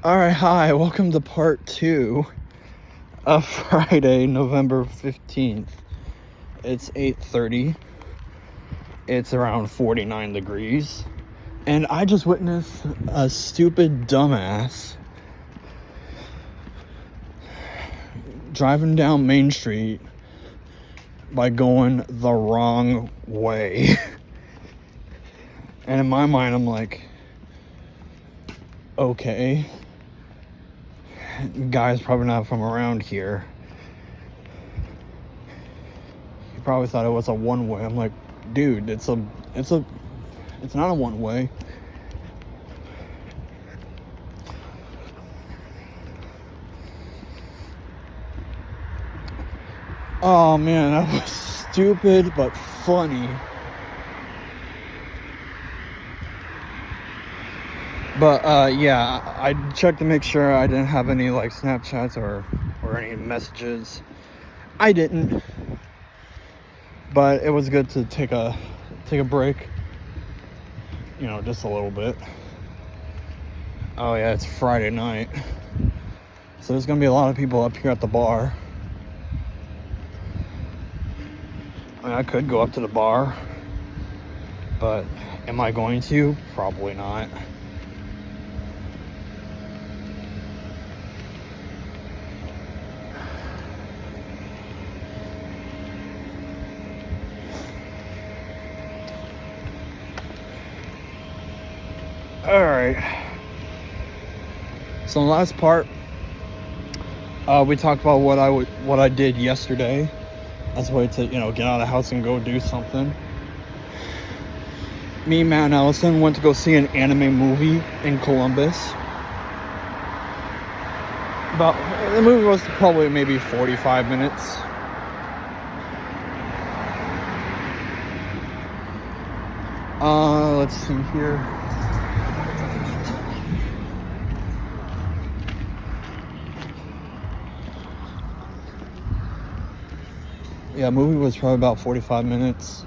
Alright, hi, welcome to part 2 of Friday, November 15th. It's 8:30. It's around 49 degrees. And I just witnessed a stupid dumbass driving down Main Street by going the wrong way. And in my mind, I'm like, okay. Guy's probably not from around here. He probably thought it was a one-way. I'm like, dude, it's not a one-way. Oh man, that was stupid but funny. But yeah, I checked to make sure I didn't have any like Snapchats or any messages. I didn't. But it was good to take a break. You know, just a little bit. Oh yeah, it's Friday night. So there's gonna be a lot of people up here at the bar. I mean, I could go up to the bar, but am I going to? Probably not. Alright. So in the last part, we talked about what I did yesterday as a way to, get out of the house and go do something. Me, Matt, and Allison went to go see an anime movie in Columbus. The movie was probably maybe 45 minutes. Let's see here. Yeah, movie was probably about 45 minutes.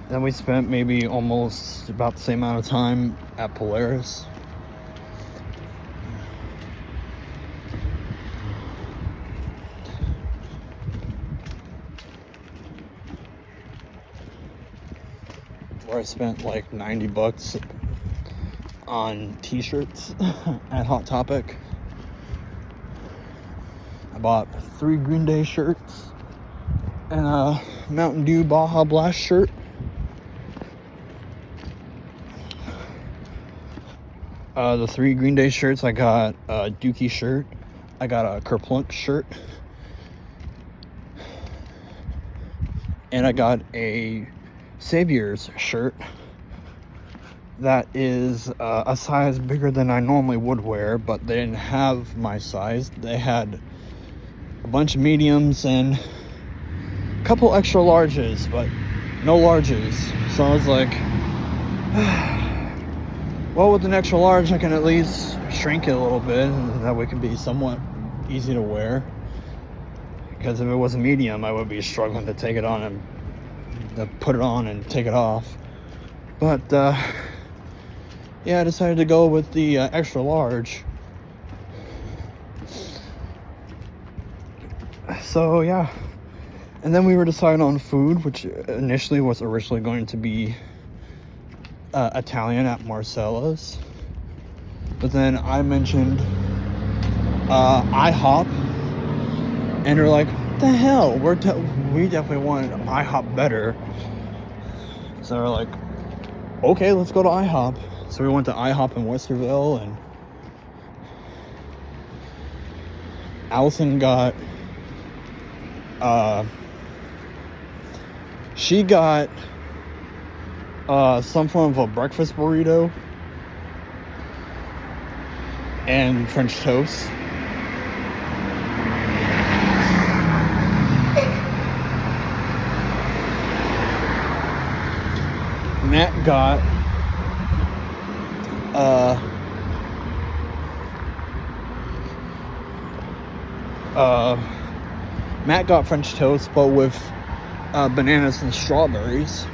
Then we spent maybe almost about the same amount of time at Polaris. Where I spent like $90 on t-shirts at Hot Topic. I bought 3 Green Day shirts and a Mountain Dew Baja Blast shirt. The 3 Green Day shirts, I got a Dookie shirt, I got a Kerplunk shirt, and I got a Saviors shirt that is a size bigger than I normally would wear, but they didn't have my size. They had a bunch of mediums and a couple extra larges, but no larges. So I was like, well, with an extra large, I can at least shrink it a little bit, and that way it can be somewhat easy to wear. Because if it was a medium, I would be struggling to take it on and to put it on and take it off. But yeah, I decided to go with the extra large. So yeah, and then we were deciding on food, which initially was originally going to be Italian at Marcella's, but then I mentioned IHOP, and they're like, "What the hell? We definitely wanted IHOP better." So we're like, "Okay, let's go to IHOP." So we went to IHOP in Westerville, and Allison got she got some form of a breakfast burrito and French toast. Matt got French toast, but with bananas and strawberries.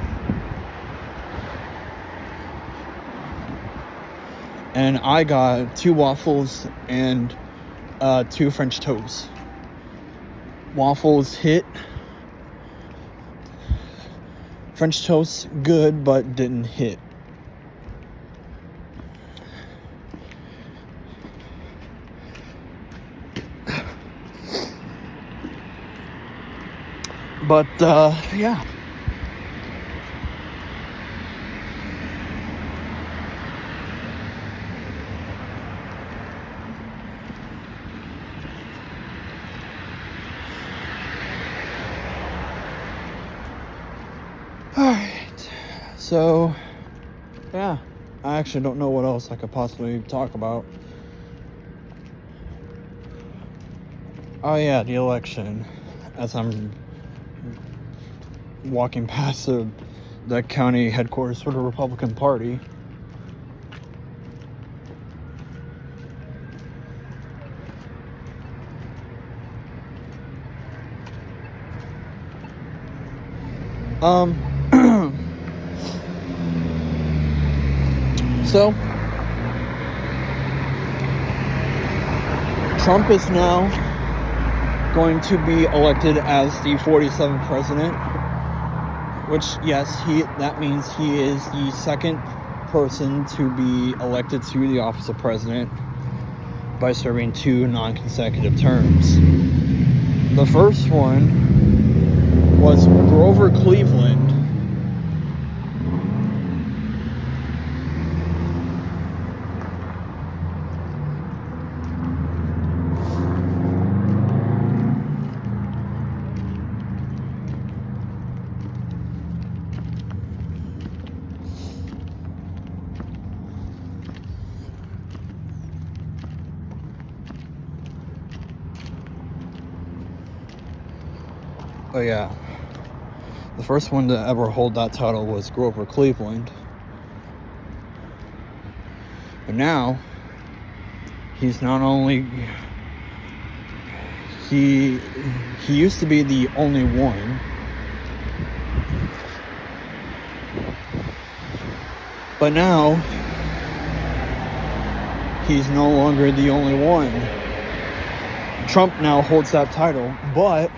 and I got 2 waffles and 2 French toasts. Waffles hit. French toast good, but didn't hit. But yeah. Alright, so, yeah, I actually don't know what else I could possibly talk about. Oh yeah, the election. As I'm walking past the county headquarters for the Republican Party. So, Trump is now going to be elected as the 47th president, which, yes, that means he is the second person to be elected to the office of president by serving 2 non-consecutive terms. The first one was Grover Cleveland. Oh yeah, the first one to ever hold that title was Grover Cleveland. But now, he's not only... He used to be the only one. But now, he's no longer the only one. Trump now holds that title, but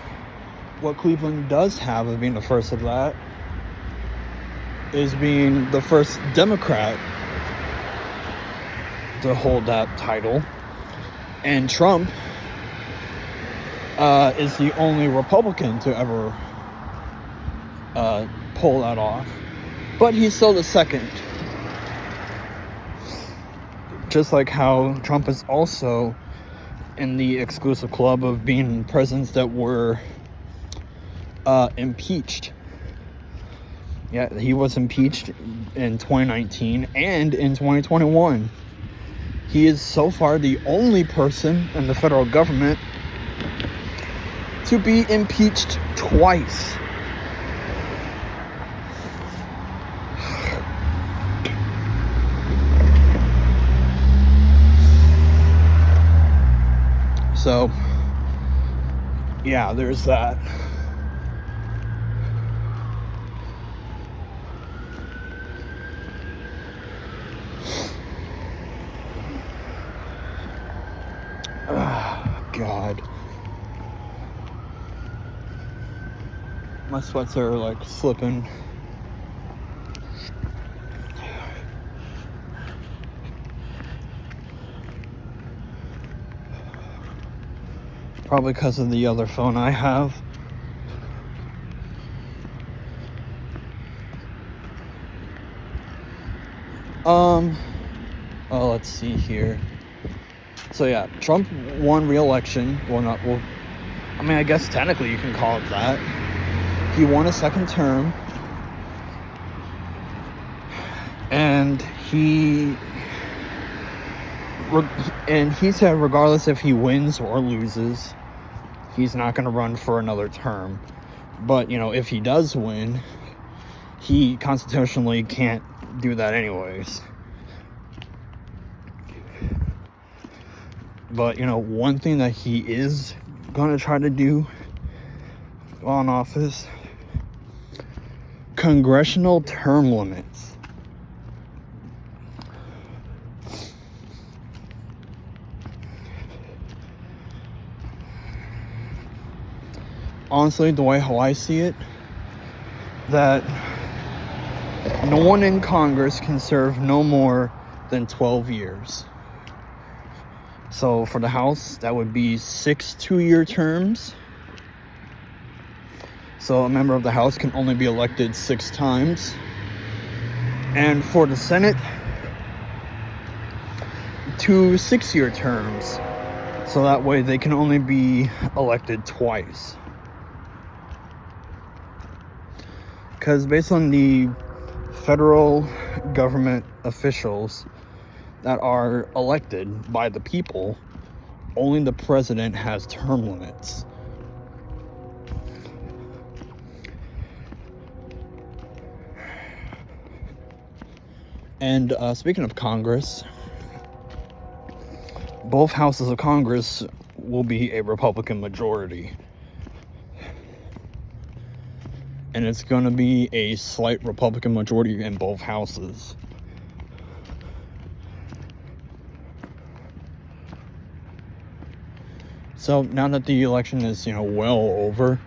what Cleveland does have of being the first of that is being the first Democrat to hold that title. And Trump is the only Republican to ever pull that off. But he's still the second. Just like how Trump is also in the exclusive club of being presidents that were impeached. Yeah, he was impeached in 2019 and in 2021. He is so far the only person in the federal government to be impeached twice. So, yeah, there's that. God. My sweats are like slipping. Probably because of the other phone I have. Oh, let's see here. So yeah, Trump won re-election. I mean, I guess technically you can call it that. He won a second term. And he said regardless if he wins or loses, he's not going to run for another term. But, if he does win, he constitutionally can't do that anyways. But, one thing that he is going to try to do while in office, congressional term limits. honestly, the way how I see it, that no one in Congress can serve no more than 12 years. So for the House, that would be 6 2-year terms. So a member of the House can only be elected 6 times. And for the Senate, 2 6-year terms. So that way they can only be elected twice. Because based on the federal government officials that are elected by the people, only the president has term limits. And speaking of Congress, both houses of Congress will be a Republican majority. And it's going to be a slight Republican majority in both houses. So now that the election is, well over,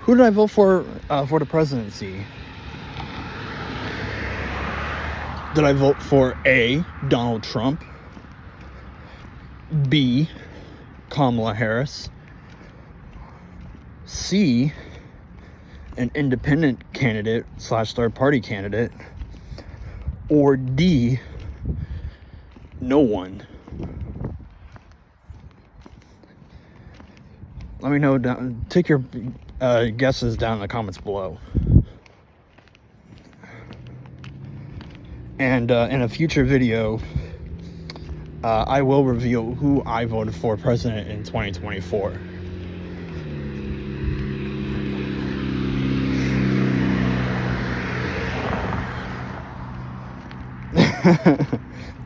who did I vote for the presidency? Did I vote for A, Donald Trump, B, Kamala Harris, C, an independent candidate / third party candidate, or D, no one? Let me know take your guesses down in the comments below. And in a future video, I will reveal who I voted for president in 2024.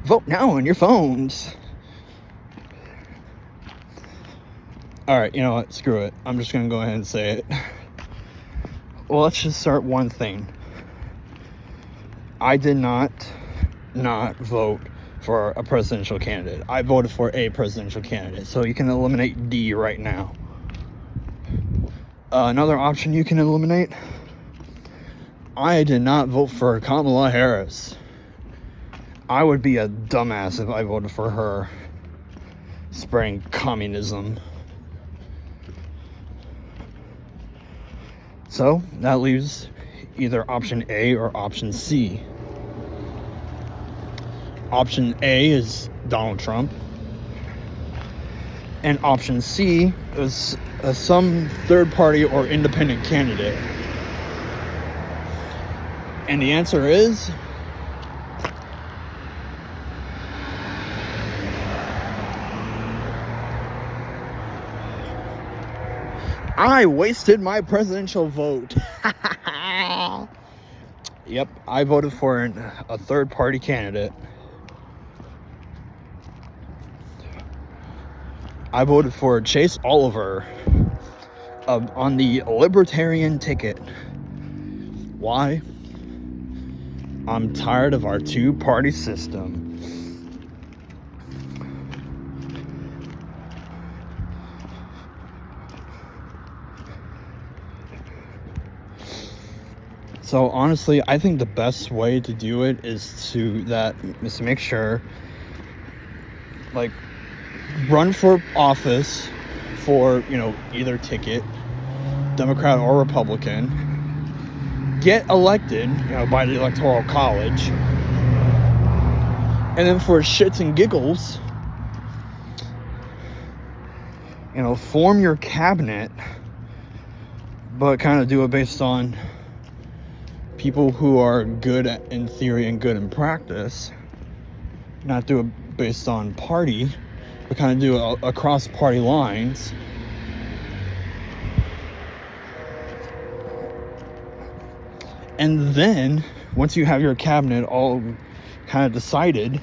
Vote now on your phones. Alright, you know what? Screw it. I'm just going to go ahead and say it. Well, let's just start one thing. I did not vote for a presidential candidate. I voted for a presidential candidate. So you can eliminate D right now. Another option you can eliminate. I did not vote for Kamala Harris. I would be a dumbass if I voted for her, spreading communism. So that leaves either option A or option C. Option A is Donald Trump, and option C is some third party or independent candidate. And the answer is I wasted my presidential vote. Yep, I voted for a third party candidate. I voted for Chase Oliver on the Libertarian ticket. Why? I'm tired of our two-party system. So honestly, I think the best way to do it is to make sure, like, run for office for, either ticket, Democrat or Republican, get elected, by the Electoral College, and then for shits and giggles, form your cabinet, but kind of do it based on people who are good in theory and good in practice, not do it based on party, but kind of do it across party lines. And then, once you have your cabinet all kind of decided,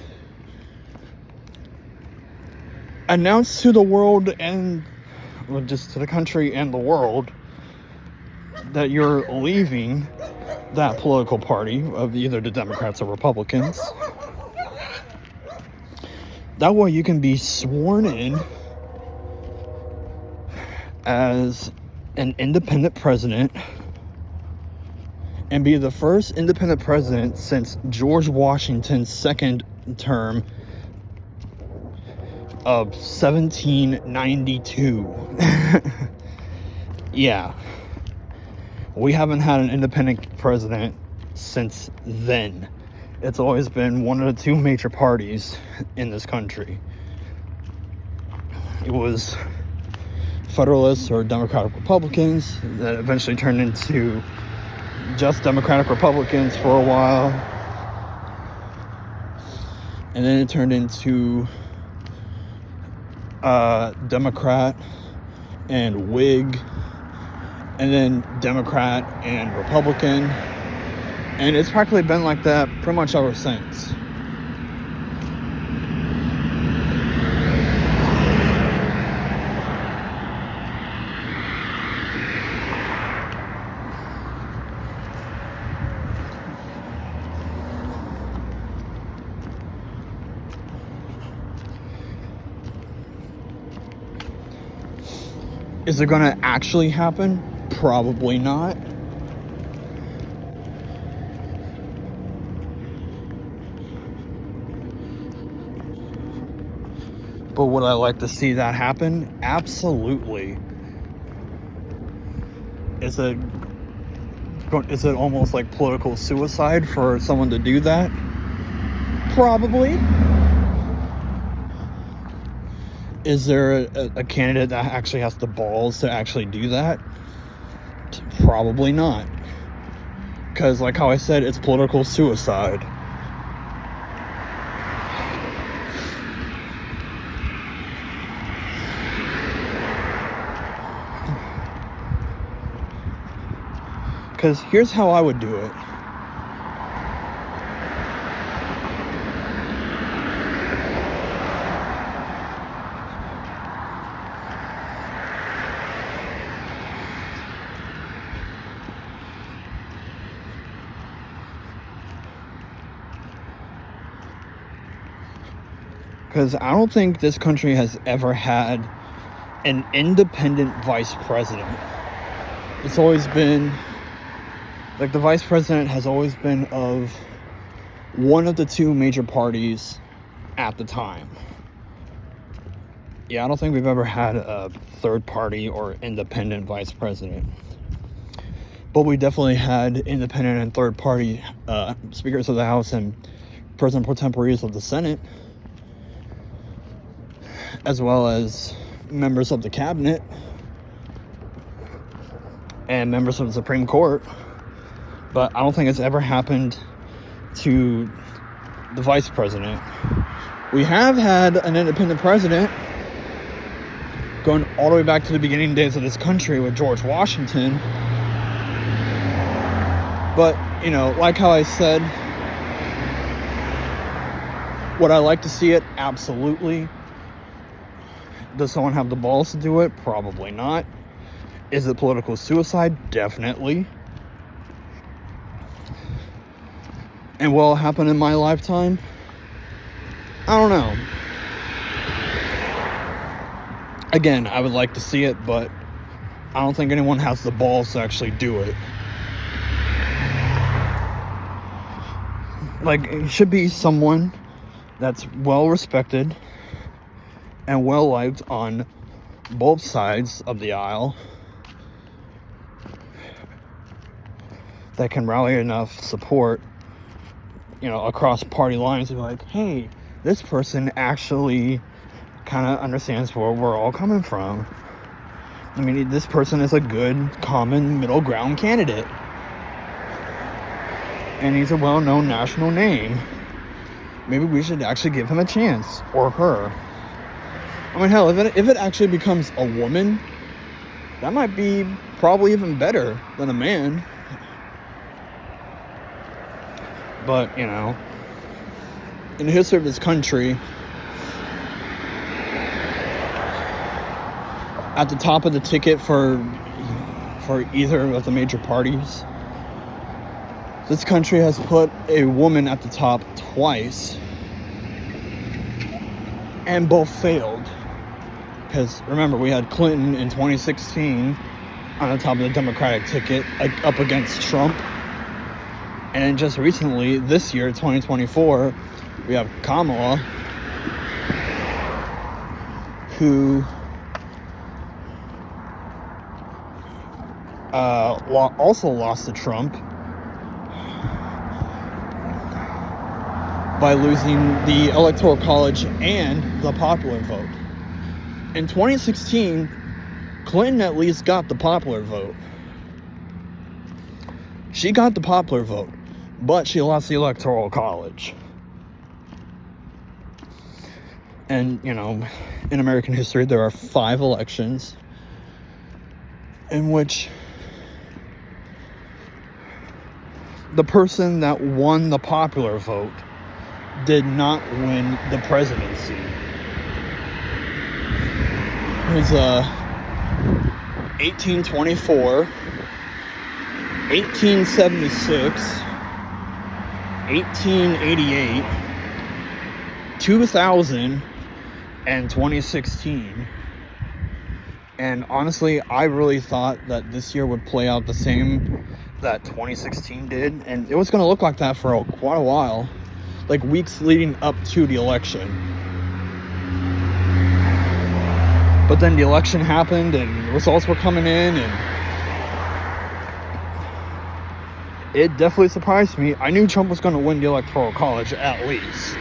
announce to the world and, well, just to the country and the world, that you're leaving that political party of either the Democrats or Republicans. That way you can be sworn in as an independent president and be the first independent president since George Washington's second term of 1792. Yeah. We haven't had an independent president since then. It's always been one of the two major parties in this country. It was Federalists or Democratic Republicans that eventually turned into just Democratic Republicans for a while. And then it turned into Democrat and Whig, and then Democrat and Republican. And it's practically been like that pretty much ever since. Is it going to actually happen? Probably not. But would I like to see that happen? Absolutely. Is it almost like political suicide for someone to do that? Probably. Is there a candidate that actually has the balls to actually do that? Probably not. Because, like how I said, it's political suicide. Because here's how I would do it. Because I don't think this country has ever had an independent vice president. It's always been, like, the vice president has always been of one of the two major parties at the time. Yeah, I don't think we've ever had a third party or independent vice president. But we definitely had independent and third party speakers of the House and president pro temporaries of the Senate, as well as members of the cabinet and members of the Supreme Court. But I don't think it's ever happened to the vice president. We have had an independent president going all the way back to the beginning days of this country with George Washington. But, you know, like how I said, would I like to see it? Absolutely. Does someone have the balls to do it? Probably not. Is it political suicide? Definitely. And will it happen in my lifetime? I don't know. Again, I would like to see it, but I don't think anyone has the balls to actually do it. Like, it should be someone that's well respected and well liked on both sides of the aisle, that can rally enough support, you know, across party lines, and be like, hey, this person actually kind of understands where we're all coming from. I mean, this person is a good common middle ground candidate, and he's a well-known national name. Maybe we should actually give him a chance, or her. I mean, hell, if it actually becomes a woman, that might be probably even better than a man. But, you know, in the history of this country, at the top of the ticket for either of the major parties, this country has put a woman at the top twice, and both failed. Because remember, we had Clinton in 2016 on the top of the Democratic ticket, like up against Trump. And just recently, this year, 2024, we have Kamala, who also lost to Trump by losing the Electoral College and the popular vote. In 2016, Clinton at least got the popular vote. She got the popular vote, but she lost the Electoral College. And, you know, in American history, there are 5 elections in which the person that won the popular vote did not win the presidency. It was 1824, 1876, 1888, 2000, and 2016. And honestly, I really thought that this year would play out the same that 2016 did, and it was going to look like that for quite a while, like weeks leading up to the election. But then the election happened and the results were coming in, and it definitely surprised me. I knew Trump was going to win the Electoral College at least,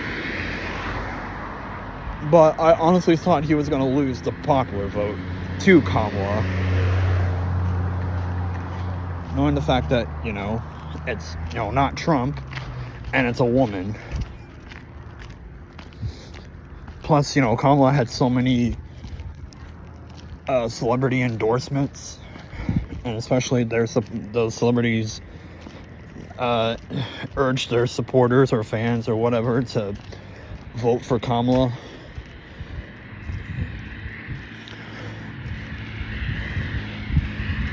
but I honestly thought he was going to lose the popular vote to Kamala, knowing the fact that, you know, it's, you know, not Trump and it's a woman. Plus, you know, Kamala had so many celebrity endorsements, and especially those celebrities urged their supporters or fans or whatever to vote for Kamala.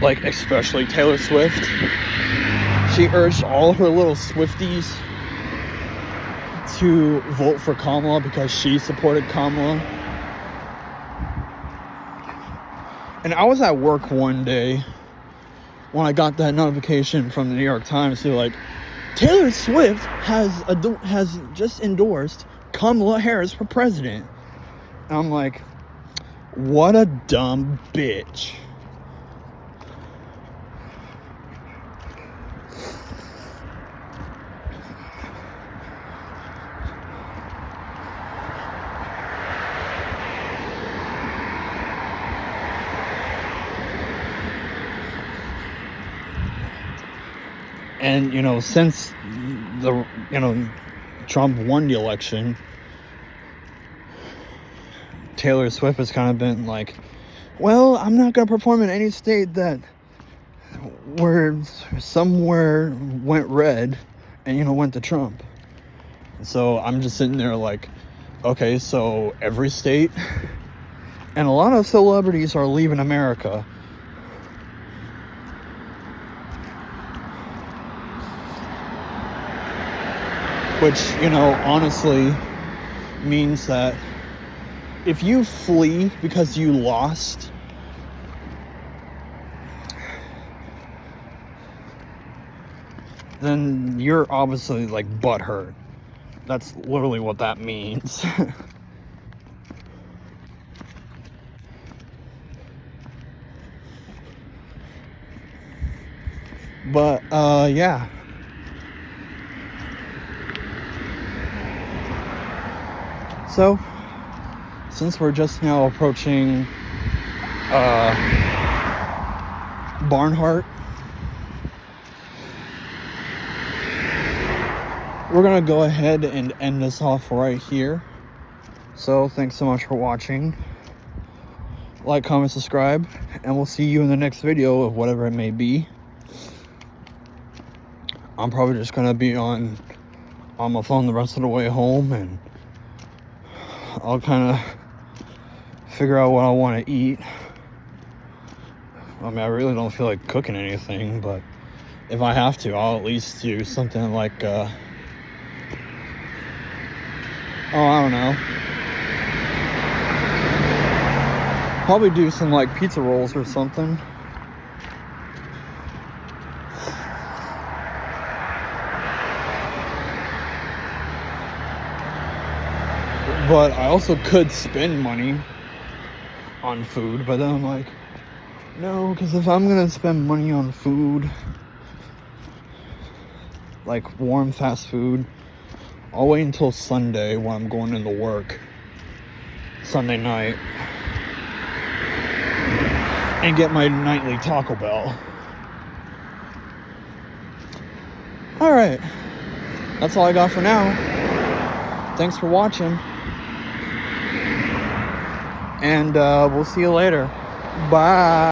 Like, especially Taylor Swift. She urged all her little Swifties to vote for Kamala because she supported Kamala. And I was at work one day when I got that notification from the New York Times. They're like, Taylor Swift has just endorsed Kamala Harris for president. And I'm like, what a dumb bitch. And, you know, since Trump won the election, Taylor Swift has kind of been like, well, I'm not going to perform in any state that where somewhere went red and, you know, went to Trump. So I'm just sitting there like, okay, so every state, and a lot of celebrities are leaving America. Which, you know, honestly means that if you flee because you lost, then you're obviously like butthurt. That's literally what that means. But yeah. So, since we're just now approaching Barnhart, we're gonna go ahead and end this off right here. So, thanks so much for watching. Like, comment, subscribe, and we'll see you in the next video of whatever it may be. I'm probably just gonna be on my phone the rest of the way home, and I'll kind of figure out what I want to eat. I mean, I really don't feel like cooking anything, but if I have to, I'll at least do something like, I don't know. Probably do some like pizza rolls or something. But I also could spend money on food, but then I'm like, no, because if I'm gonna spend money on food, like warm fast food, I'll wait until Sunday when I'm going into work, Sunday night, and get my nightly Taco Bell. Alright, that's all I got for now. Thanks for watching, and we'll see you later. Bye.